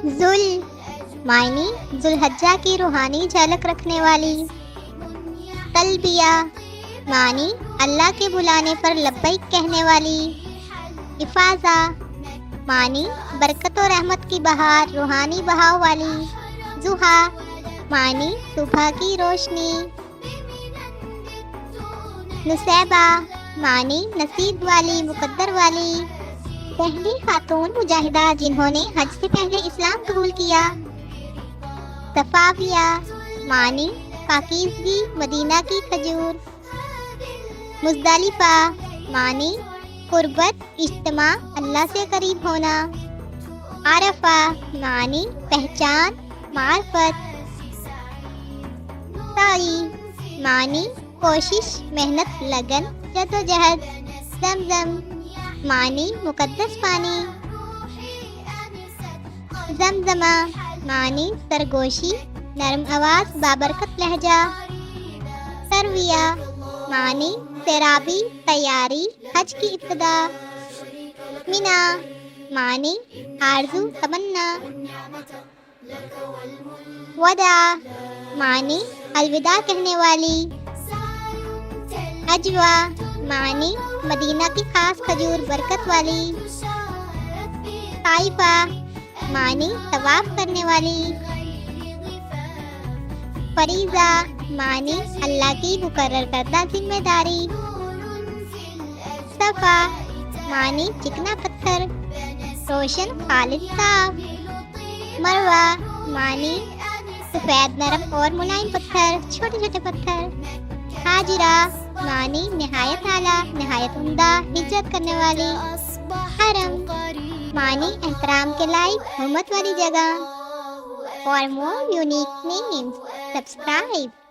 ذل معنی ذوالحجہ کی روحانی جھلک رکھنے والی. تلبیہ معنی اللہ کے بلانے پر لبیک کہنے والی. افاضہ معنی برکت و رحمت کی بہار، روحانی بہاؤ والی. ضحیٰ معنی صبح کی روشنی. نصیبہ معنی نصیب والی، مقدر والی. پہلی خاتون مجاہدہ جنہوں نے حج سے پہلے اسلام قبول کیا. صفاویہ معنی پاکیزگی، مدینہ کی کھجور. مزدلفہ معنی قربت، اجتماع، اللہ سے قریب ہونا. عرفہ معنی پہچان، معرفت. سعی معنی کوشش، محنت، لگن، جدوجہد. زمزم معنی مقدس پانی. زمزمہ معنی سرگوشی، نرم آواز، بابرکت لہجہ. ترویہ معنی سیرابی، تیاری، حج کی ابتدا. منا معنی آرزو، تمنا. وداع معنی الوداع کہنے والی. عجوہ معنی مدینہ کی خاص کھجور، برکت والی. طائفہ معنی طواف کرنے والی. فریضہ معنی اللہ کی مقرر کردہ ذمہ داری. صفا معنی چکنا پتھر، روشن، خالص، صاف. مروہ معنی سفید، نرم اور ملائم پتھر، چھوٹے چھوٹے پتھر. حاجرہ معنی نہایت اعلیٰ، نہایت عمدہ، ہجرت کرنے والی. حرم معنی احترام کے لائق، حرمت والی جگہ. For more unique names, subscribe.